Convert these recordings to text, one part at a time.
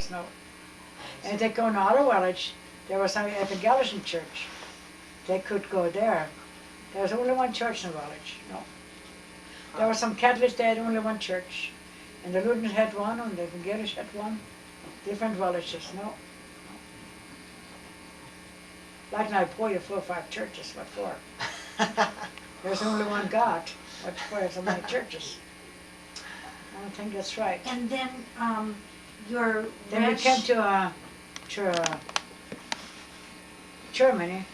churches, no. And they go in our village, there was some Evangelical church. They could go there. There was only one church in the village, no. There were some Catholics, they had only one church. And the Lutherans had one, and the Evangelists had one. Different villages, no. Like now, boy, you 4 or 5 churches, what for? There's only one God. What for so many churches? I don't think that's right. And then your Then we came to Germany.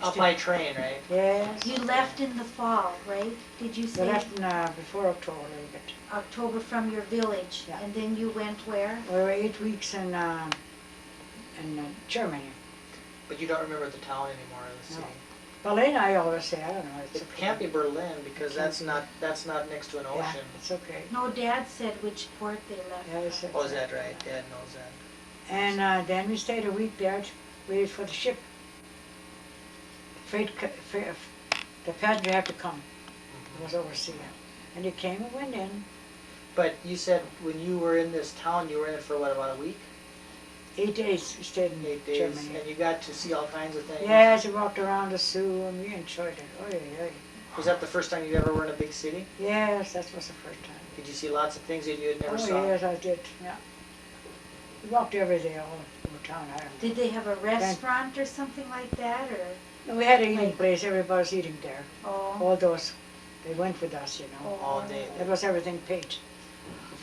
Up by train, right? Yes. You left in the fall, right? Did you We say left in, before October a little bit. October from your village? Yeah. And then you went where? We were 8 weeks in Germany. But you don't remember the town anymore, or the No. city. Berlin, I always say, I don't know. It's It okay. can't be Berlin because that's not next to an Yeah, ocean. it's okay. No, Dad said which port they left. Yeah, it's Oh, is that right? Dad knows that. And then we stayed a week there, waited for the ship. The passenger had to come. It was overseas. And he came and went in. But you said when you were in this town, you were in it for what, about a week? 8 days we stayed in 8 days, Germany. and you got to see all kinds of things? Yes, we walked around the zoo and we enjoyed it. Oy, oy. Was that the first time you ever were in a big city? Yes, that was the first time. Did you see lots of things that you had never Oh saw? yes, I did, yeah. We walked every day all over town, I don't know. Did they have a restaurant or something like that, or? No, we had an eating place, everybody was eating there. Oh, All those, they went with us, you know. Oh, That was everything paid.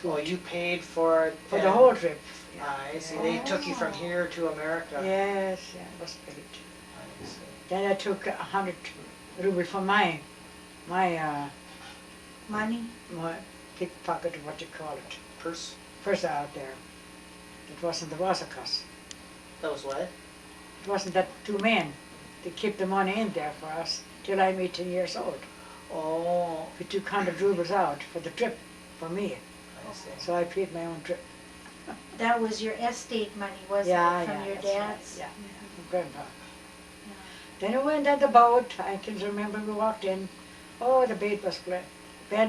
The Oh, food. you paid for it? For the and- whole trip. Yeah. I see. They took you from here to America. Yes, yeah, it was paid. I see. Then I took 100 ruble from my money? pickpocket, what you call it, Purse? purse out there. It wasn't the Wasakas. That was what? It wasn't that 2 men. They kept the money in there for us till I'm 18 years old. Oh, We took 100 rubles out for the trip for me. I see. So I paid my own trip. That was your estate money, wasn't Yeah, it, from yeah, your that's right, dad's? yeah, from Grandpa. Yeah. Then we went on the boat. I can remember we walked in. Oh, the band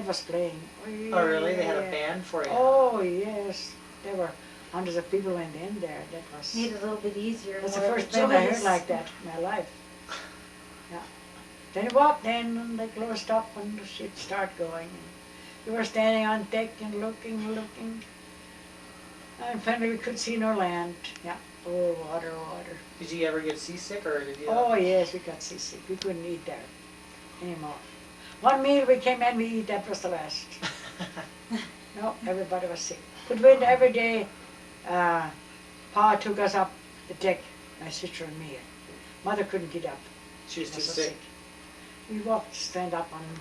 was playing. Oh, really? They had a Yeah. band for you? Oh, yes. There were hundreds of people went in there. That was Made it a little bit easier. that's the more first band I heard joyous. like that in my life. Yeah. Then we walked in and they closed up and the ship started going. We were standing on deck and looking. And finally we could see no land. Yeah. Oh, water. Did you ever get seasick, or did you? Oh yes, we got seasick. We couldn't eat there anymore. One meal we came in, we eat, that was the last. No, everybody was sick. But when every day, Pa took us up the deck, my sister and me. Mother couldn't get up. She was She too was so sick. We stand up and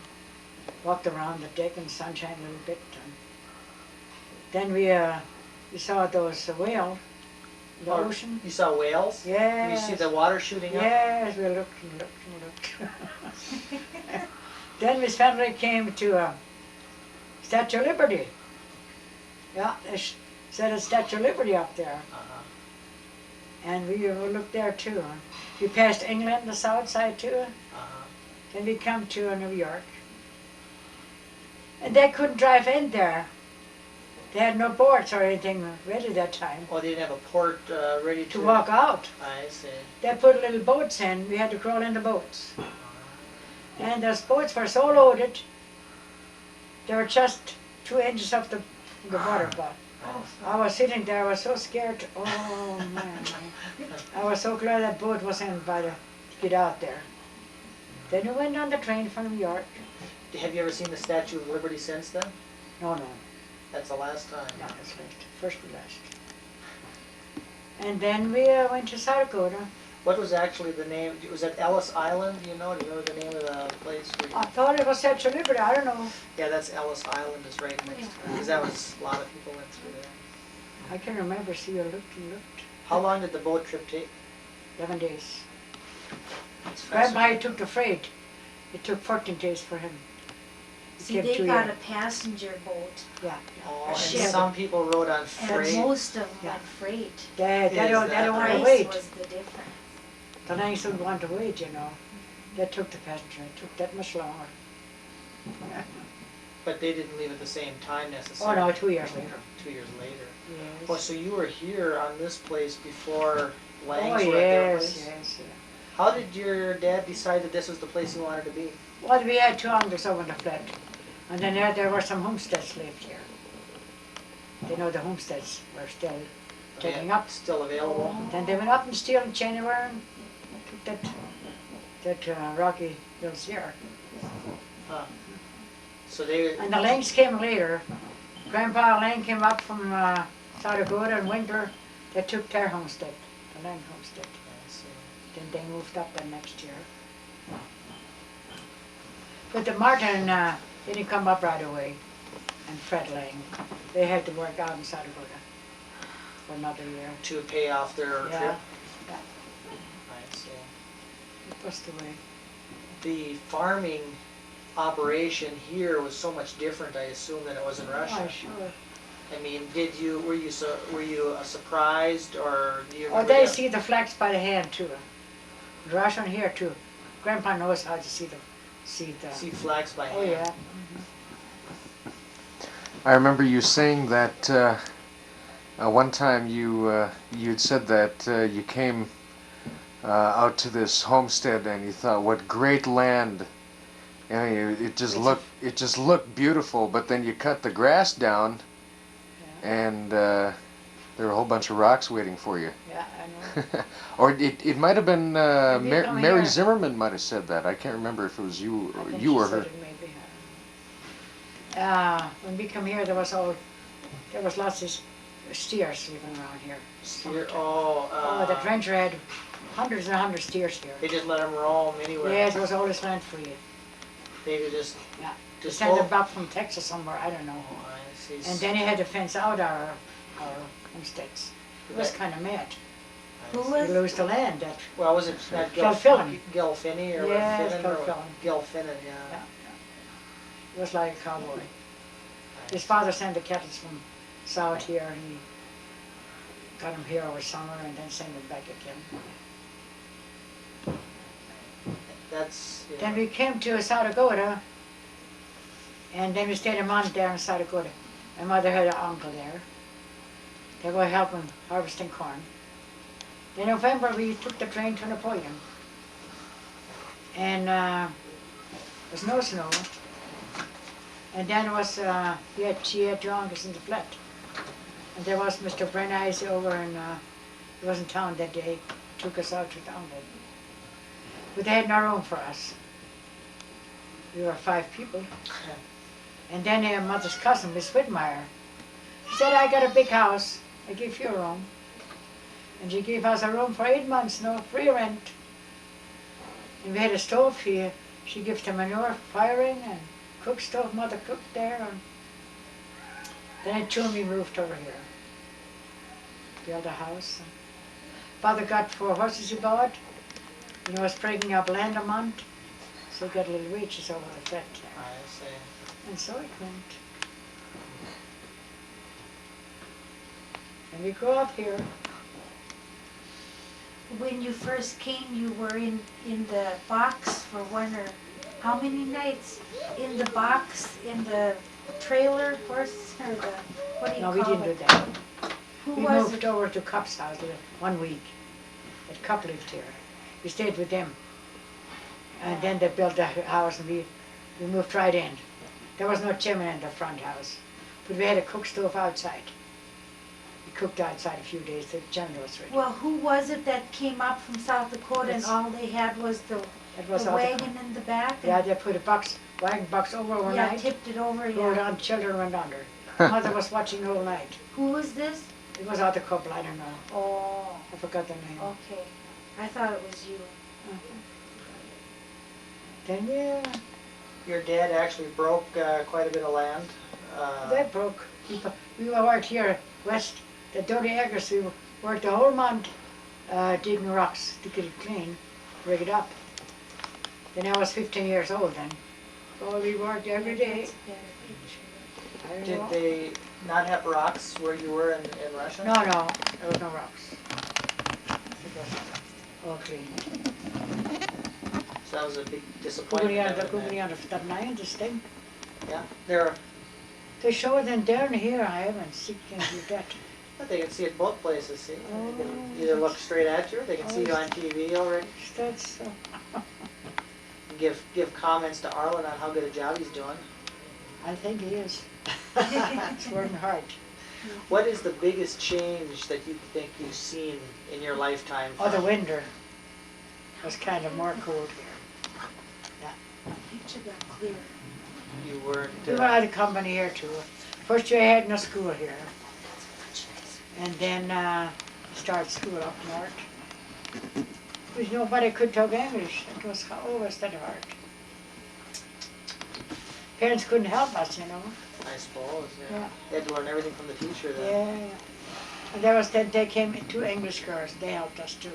walked around the deck in the sunshine a little bit. And then we saw those whales in the Oh, ocean. You saw whales? Yes. You see the water shooting up? Yes, we looked and looked. Then Miss Fenley came to Statue of Liberty. Yeah, they said a Statue of Liberty up there. Uh-huh. And we looked there too. We passed England, the south side too. Uh-huh. Then we come to New York. And they couldn't drive in there. They had no boards or anything ready that time Oh, they didn't have a port ready to walk out. I see. They put little boats in. We had to crawl in the boats. And those boats were so loaded, they were just 2 inches off the water bottom. I was sitting there, I was so scared. Oh man. I was so glad that boat was in to get out there. Then we went on the train from New York. Have you ever seen the Statue of Liberty since then? No, That's the last time. not this last. First and last. And then we went to South Dakota. What was actually the name? Was that Ellis Island? Do you know? Do you know the name of the place? I thought it was Statue of Liberty, I don't know. Yeah, that's Ellis Island is right next to it. Because that was, a lot of people went through there. I can remember, see, I looked and looked. How long did the boat trip take? 11 days. That's Grandpa fascinating. took the freight. It took 14 days for him. He See, kept they 2 got years. a passenger boat, Yeah. Oh, a and ship. some people rode on and freight. most of them Yeah. went freight. They Is don't that want to Price wait. was the difference. The Langs don't want to wait, you know. They took the passenger. It took that much longer. But they didn't leave at the same time Oh necessarily. no, 2 years later. 2 years later. Yes. Oh, so you were here on this place before Oh Lang's were at their yes, place? yes, yeah. How did your dad decide that this was the place he wanted to be? Well, we had 2 houses over the flat, and then there were some homesteads lived here. You know, the homesteads were still taking up. Still available? Then they went up and steel and January and took that Rocky Hills here. Huh. So they, And the Langs came later. Grandpa Lang came up from South Dakota in winter. They took their homestead, the Lang homestead. I see. Then they moved up the next year. But the Martin didn't come up right away, and Fred Lang. They had to work out in South Dakota for another year. To pay off their Yeah. trip? Yeah. I see. It was the way. The farming operation here was so much different, I assume, than it was in Russia. Oh, sure. I mean, were you surprised, or do you Oh, remember they that? see the flax by the hand too. Russian here too. Grandpa knows how to see the. See flax by Oh hand? yeah. I remember you saying that one time you'd said that you came out to this homestead and you thought, what great land. And it just looked beautiful, but then you cut the grass down and there were a whole bunch of rocks waiting for you. Yeah, I know. Or it might have been Did we come Mary here? Zimmerman might have said that. I can't remember if it was you I think you she or said her. it maybe. When we come here, there was lots of steers living around here. Steer, Oh, the rancher had hundreds and hundreds of steers here. they just let them roam anywhere. Yes, it was all this land free. They could just, Yeah. They just sent go. them up from Texas somewhere, I don't know. Oh, I see. And then he had to fence out our homesteads. It was kind of mad. Who We was, lose the land. That Well, was it that Gilfillan. Gilfinney or Yes, Finnan or Gilfillan. Gilfinnan, Yeah, yeah. yeah. It was like a cowboy. His father sent the cattle from south here, and he got them here over summer and then sent them back again. That's, yeah. Then we came to South Dakota, and then we stayed a month there in South Dakota. My mother had an uncle there. They were helping harvesting corn. In November, we took the train to Napoleon. And there was no snow. And then it was, she had 2 uncles in the flat. And there was Mr. Brennice over in, he was in town that day, took us out to town. But they had no room for us. We were 5 people. And then her mother's cousin, Miss Whitmire, she said, I got a big house, I give you a room. And she gave us a room for 8 months, no free rent. And we had a stove here. She gave the manure firing and cook stove, mother cooked there. And then in June we moved over here. Built a house. Father got 4 horses he bought. And he was breaking up land a month. So he got little wages over the flat there. I see. And so it went. And we grew up here. when you first came, you were in the box for one or how many nights? In the box, in the trailer horse, or the, what do you No, call we it? didn't do that. Who We was moved it? over to Cup's house 1 week. That Cup lived here. We stayed with them. And then they built the house and we moved right in. There was no chimney in the front house. But we had a cook stove outside. We cooked outside a few days, the chimney was ready. Well, who was it that came up from South Dakota and It's- all they had was the It was all the wagon in the back? Yeah, and- they put a wagon box over Yeah, overnight. tipped it over, Rolled yeah. on, children went under. Mother was watching the whole night. Who was this? It was other couple, I don't know. Oh, I forgot their name. okay. I thought it was you. Then yeah, Your dad actually broke quite a bit of land. that broke. We worked here west, the 30 acres. We worked the whole month digging rocks to get it clean, rig it up. Then I was 15 years old then. So we worked every day. That's a better picture. I don't Did know. they not have rocks where you were in Russia? No, there was no rocks. It was all clean. So that was a big disappointment. I would imagine. Goedemiddag, dat 9, this thing. Yeah, there They show it in down here, I haven't seen things like that. But they can see it both places, see? They can Oh, either look straight at you, or they can oh, see you on TV already. That's so. Give comments to Arlen on how good a job he's doing. I think he is. It's working hard. What is the biggest change that you think you've seen in your lifetime? Oh, the from- winter was kind of more cold here. Picture got clear. You weren't. We had a company here too. First year I had no school here. And then started school up north. Because nobody could talk English. It was always that hard. Parents couldn't help us, you know. I suppose, yeah. Yeah. They had to learn everything from the teacher then. Yeah. And there was then they came two English girls. They helped us too.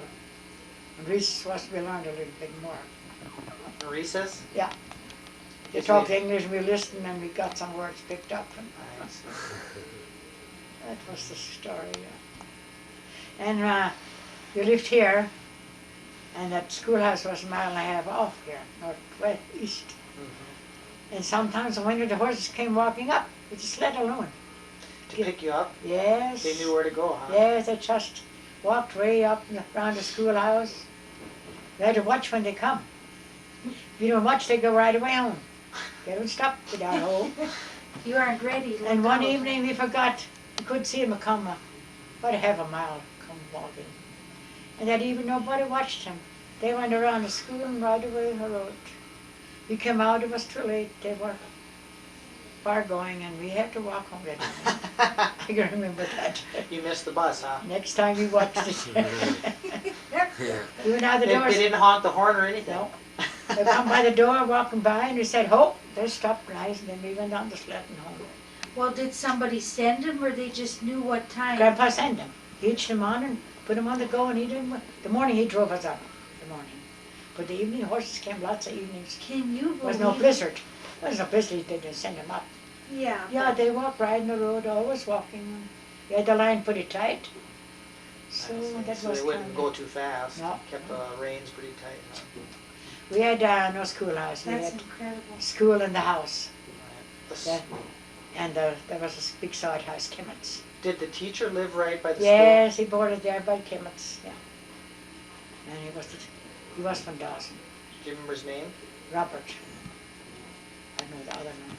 And recess was we learned a little bit more. In recess? They Yes, talked we- English, we listened, and we got some words picked up. And I see. that was the story. Yeah. And we lived here, and that schoolhouse was a mile and a half off here, northwest, east. Mhm. And sometimes in winter the horses came walking up with the sled alone. To pick you up, Yes. they knew where to go, huh? Yes, they just walked way up around the schoolhouse. We had to watch when they come. If you don't watch, they go right away home. They don't stop without home. You aren't ready. And look one out. evening we forgot, we could see him come about a half a mile come walking. And that evening nobody watched him. They went around the school and right away the road. We came out, it was too late. They were far going and we had to walk home with them. I can remember that. You missed the bus, huh? Next time we watched it. We went out the They doors. didn't honk the horn or anything? No. They come by the door walking by and we said, "Ho!" They stopped nice and then we went on the sled and home. Well, did somebody send them or they just knew what time? Grandpa sent them. He hitched them on and put them on the go and he didn't, the morning he drove us up, the morning. But the evening horses came lots of evenings. Can you There was believe? no blizzard. There was no blizzard, they didn't send them up. Yeah. Yeah, they walked right in the road, always walking. We had the line pretty tight. So that So was they wouldn't kind go of, too fast. No. Kept the reins pretty tight. Huh? we had no schoolhouse. We That's had incredible. school in the house. The s- Yeah. And there was a big sod house, Kimmett's. Did the teacher live right by the Yes, he boarded there by Kimmett's, yeah. And he was from Dawson, school? Do you remember his name? Robert. I know the other name.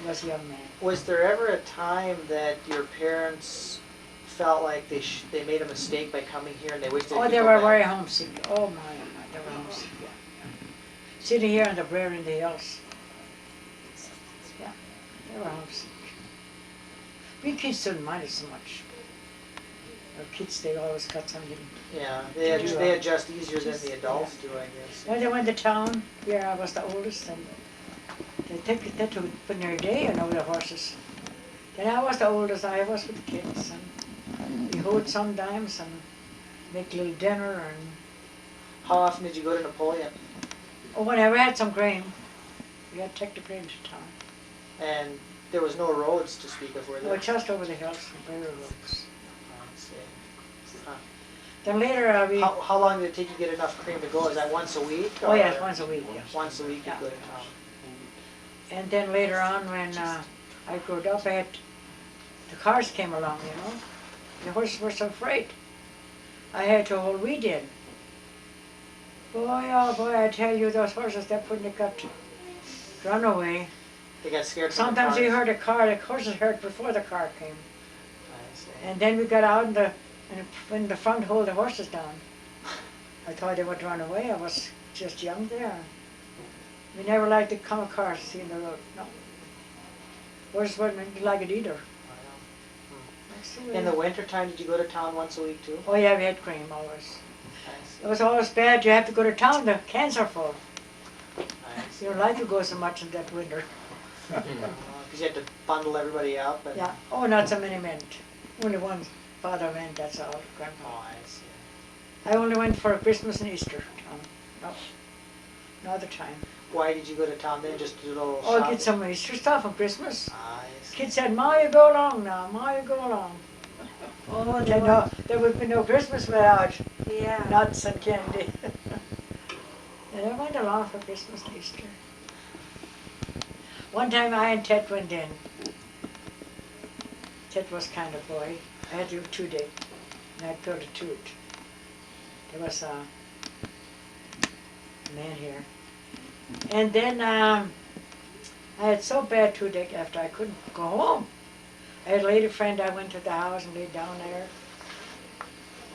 He was a young man. Was there ever a time that your parents felt like they made a mistake by coming here and they wished they Oh, could they go were back? very homesick. Oh my, they were homesick, yeah. Sitting here on the prairie in the hills. Yeah, they were homesick. We kids didn't mind it so much. Our kids, they always got something. Yeah, Yeah. they adjust easier than the adults do, I guess. When they went to town, here I was the oldest, and they took in their day, you know, the horses. Then I was the oldest, I was with the kids, and we hoed sometimes and make a little dinner, and How often did you go to Napoleon? whenever I had some grain, we had to take the grain to town. And there was no roads to speak of, were We there? were just over the hills and prairie roads. I see. Huh. Then later we, How long did it take you to get enough cream to go? Is that once a week? oh or- yes, once a week, yes. Once a week you Yeah. go to town. And then later on, when I grew up, the cars came along, you know. The horses were so afraid. I had to hold we did. Boy, oh boy, I tell you, those horses, that when they got run away. They got scared from Sometimes the we cars? heard a car, the horses heard before the car came. I see. And then we got out and when the front hold the horses down. I thought they would run away, I was just young there. We never liked to come cars see in the road, no. Horses wouldn't like it either. That's the way. In the wintertime, did you go to town once a week too? Oh yeah, we had cream always. I see. It was always bad, you have to go to town, the cans are full. I see. You don't like to go so much in that winter. Because you had to bundle everybody up and... Yeah, oh, not so many men. Only one father went, that's all, Oh, grandpa. I see. I only went for Christmas and Easter, no other time. Why did you go to town then? Just to do a little Oh, shopping? get some Easter stuff on Christmas. I see. Kids said, Ma, you go along now, Ma, you go along. Oh, they Then were, no, there would be no Christmas without yeah. nuts and candy. And I went along for Christmas and Easter. One time I and Ted went in. That was kind of boy. I had to do 2 days, and I built a toot. There was a man here. And then I had so bad toothache after I couldn't go home. I had a lady friend, I went to the house and laid down there.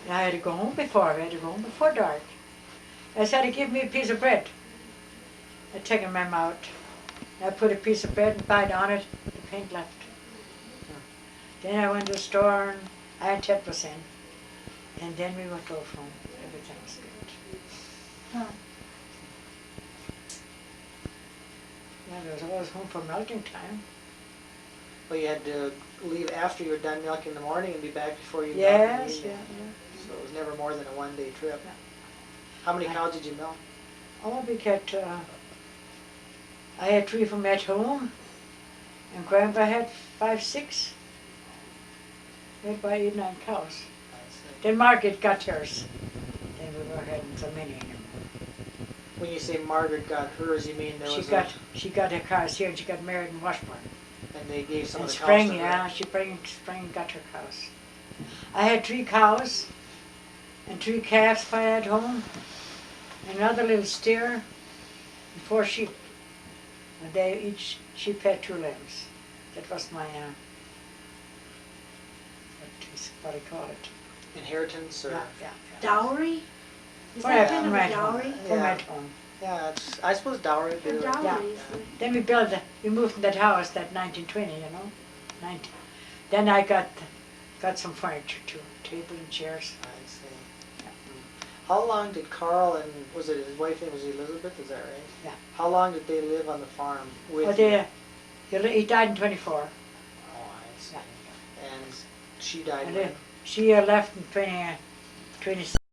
And I had to go home before dark. I said to give me a piece of bread. I took in my mouth. I put a piece of bread and bite on it, the pain left. Then I went to the store and I had 10%. And then we went drove home. Everything was good. Huh. Yeah, there was always home for melting time. Well, you had to leave after you were done milking in the morning and be back before you milked in the Yes, evening. yeah. So it was never more than a 1-day trip. Yeah. How many cows did you milk? Oh, we kept, I had 3 from at home, and Grandpa had 5, 6. We had about 8, 9 cows. Then Margaret got hers. Then we were having so many anymore. When you say Margaret got hers, you mean there was She got her cows here, and she got married in Washburn. and they gave some In of the spring, cows to her? yeah, spring got her cows. I had 3 cows, and 3 calves if I had home, and another little steer, and 4 sheep. And each sheep had 2 lambs. That was my, what do you call it? Inheritance or? Yeah. Dowry? Is From that kind of a at home. dowry? From Yeah. at home. Yeah, I suppose dowry would be A the right. dowry is Then we moved in that house, that 1920, you know, 19. Then I got some furniture too, table and chairs. I see. How long did Carl and, was it his wife name was Elizabeth, is that right? Yeah. How long did they live on the farm with But you? he died in 24. Oh, I see. Yeah. And she died And when? she left in 20,